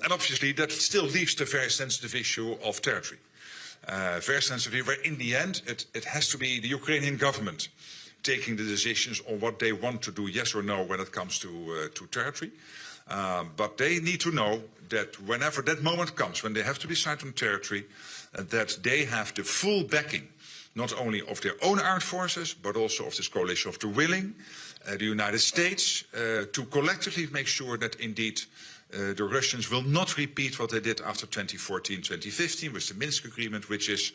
And obviously that still leaves the very sensitive issue of territory. Very sensitive, where in the end it has to be the Ukrainian government taking the decisions on what they want to do, yes or no, when it comes to territory. But they need to know that whenever that moment comes, when they have to decide on territory, that they have the full backing, not only of their own armed forces, but also of this coalition of the willing, the United States, to collectively make sure that indeed the Russians will not repeat what they did after 2014-2015 with the Minsk agreement, which is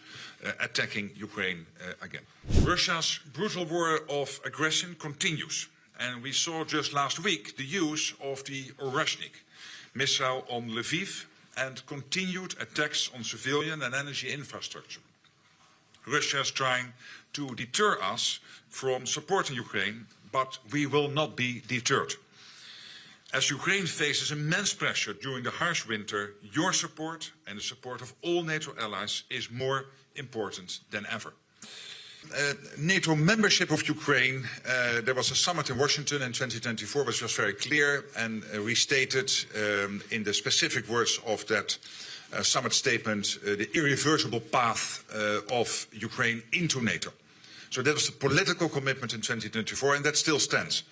attacking Ukraine again. Russia's brutal war of aggression continues. And we saw just last week the use of the Oreshnik missile on Lviv and continued attacks on civilian and energy infrastructure. Russia is trying to deter us from supporting Ukraine, but we will not be deterred. As Ukraine faces immense pressure during the harsh winter, your support and the support of all NATO allies is more important than ever. NATO membership of Ukraine, there was a summit in Washington in 2024 which was very clear and restated in the specific words of that summit statement the irreversible path of Ukraine into NATO. So that was the political commitment in 2024 and that still stands.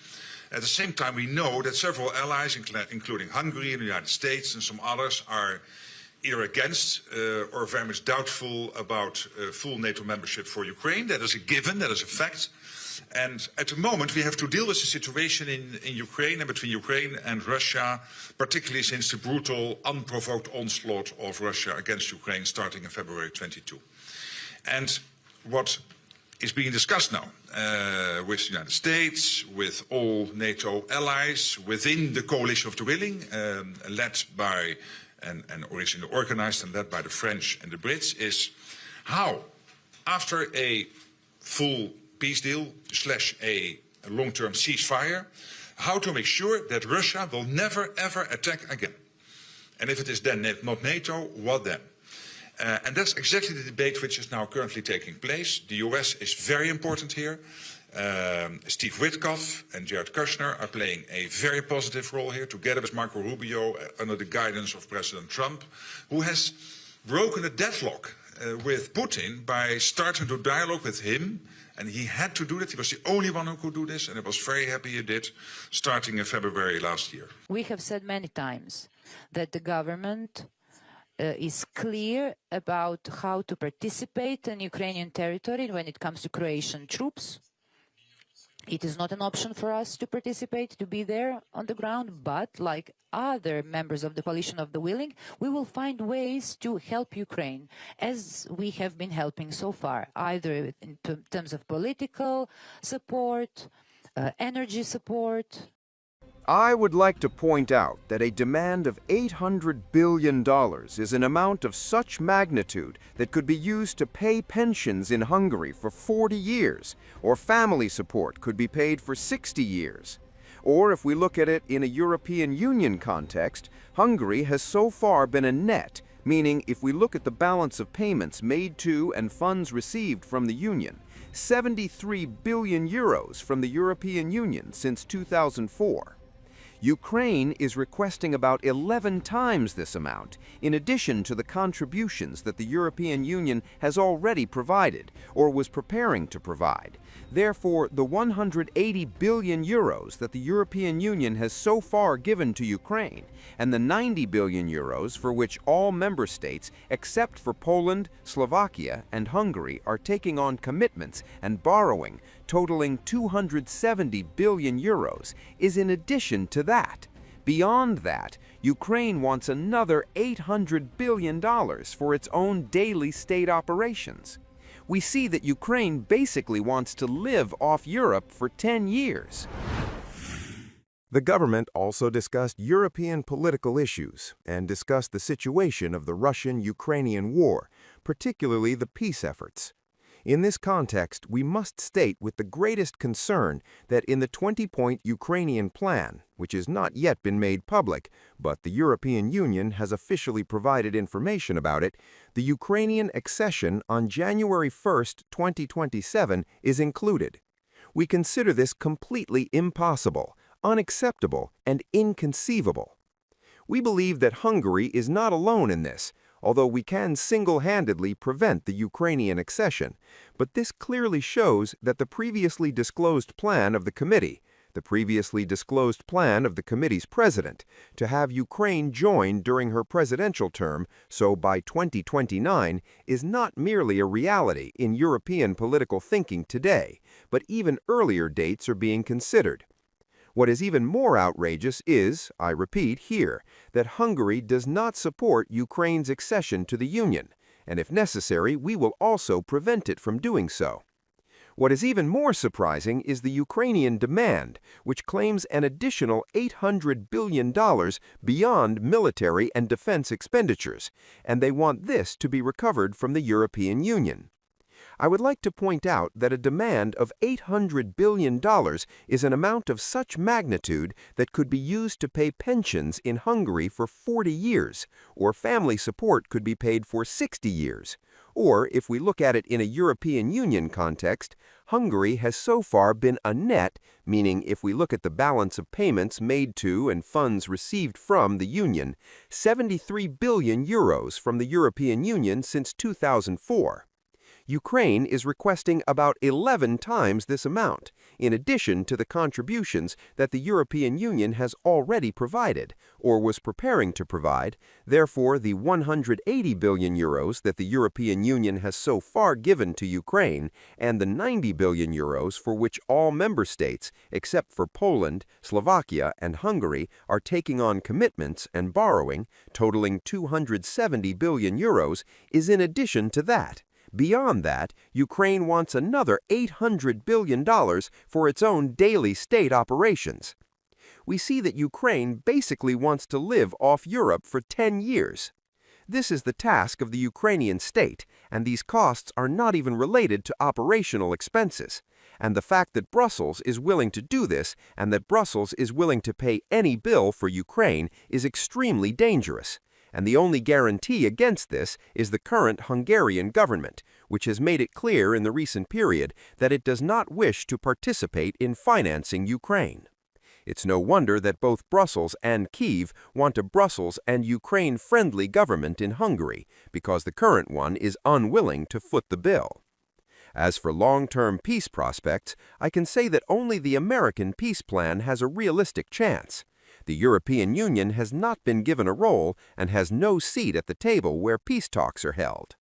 At the same time, we know that several allies, including Hungary and the United States and some others, are either against or very much doubtful about full NATO membership for Ukraine. That is a given, that is a fact. And at the moment we have to deal with the situation in Ukraine and between Ukraine and Russia, particularly since the brutal, unprovoked onslaught of Russia against Ukraine starting in February 22. And what is being discussed now with the United States, with all NATO allies, within the coalition of the willing, led by and originally organized and led by the French and the Brits, is how, after a full peace deal / a long-term ceasefire, how to make sure that Russia will never ever attack again. And if it is then not NATO, what then? And that's exactly the debate which is now currently taking place. The US is very important here. Steve Witkoff and Jared Kushner are playing a very positive role here, together with Marco Rubio, under the guidance of President Trump, who has broken a deadlock with Putin by starting to dialogue with him. And he had to do that. He was the only one who could do this, and I was very happy he did, starting in February last year. We have said many times that the government is clear about how to participate in Ukrainian territory when it comes to Croatian troops. It is not an option for us to participate, to be there on the ground, but like other members of the coalition of the willing, we will find ways to help Ukraine, as we have been helping so far, either in terms of political support, energy support. I would like to point out that a demand of $800 billion is an amount of such magnitude that could be used to pay pensions in Hungary for 40 years, or family support could be paid for 60 years. Or if we look at it in a European Union context, Hungary has so far been a net, meaning if we look at the balance of payments made to and funds received from the Union, 73 billion euros from the European Union since 2004. Ukraine is requesting about 11 times this amount, in addition to the contributions that the European Union has already provided, or was preparing to provide. Therefore, the 180 billion euros that the European Union has so far given to Ukraine, and the 90 billion euros for which all member states, except for Poland, Slovakia, and Hungary, are taking on commitments and borrowing, totaling 270 billion euros, is in addition to that. Beyond that, Ukraine wants another $800 billion for its own daily state operations. We see that Ukraine basically wants to live off Europe for 10 years. The government also discussed European political issues and discussed the situation of the Russian-Ukrainian war, particularly the peace efforts. In this context, we must state with the greatest concern that in the 20-point Ukrainian plan, which has not yet been made public, but the European Union has officially provided information about it, the Ukrainian accession on January 1, 2027 is included. We consider this completely impossible, unacceptable, and inconceivable. We believe that Hungary is not alone in this, although we can single-handedly prevent the Ukrainian accession, but this clearly shows that the previously disclosed plan of the committee, the previously disclosed plan of the committee's president, to have Ukraine join during her presidential term, so by 2029, is not merely a reality in European political thinking today, but even earlier dates are being considered. What is even more outrageous is, I repeat here, that Hungary does not support Ukraine's accession to the Union, and if necessary, we will also prevent it from doing so. What is even more surprising is the Ukrainian demand, which claims an additional $800 billion beyond military and defense expenditures, and they want this to be recovered from the European Union. I would like to point out that a demand of $800 billion is an amount of such magnitude that could be used to pay pensions in Hungary for 40 years, or family support could be paid for 60 years. Or, if we look at it in a European Union context, Hungary has so far been a net, meaning if we look at the balance of payments made to and funds received from the Union, 73 billion euros from the European Union since 2004. Ukraine is requesting about 11 times this amount, in addition to the contributions that the European Union has already provided, or was preparing to provide. Therefore, the 180 billion euros that the European Union has so far given to Ukraine, and the 90 billion euros for which all member states, except for Poland, Slovakia, and Hungary, are taking on commitments and borrowing, totaling 270 billion euros, is in addition to that. Beyond that, Ukraine wants another $800 billion for its own daily state operations. We see that Ukraine basically wants to live off Europe for 10 years. This is the task of the Ukrainian state, and these costs are not even related to operational expenses. And the fact that Brussels is willing to do this, and that Brussels is willing to pay any bill for Ukraine, is extremely dangerous. And the only guarantee against this is the current Hungarian government, which has made it clear in the recent period that it does not wish to participate in financing Ukraine. It's no wonder that both Brussels and Kyiv want a Brussels and Ukraine-friendly government in Hungary, because the current one is unwilling to foot the bill. As for long-term peace prospects, I can say that only the American peace plan has a realistic chance. The European Union has not been given a role and has no seat at the table where peace talks are held.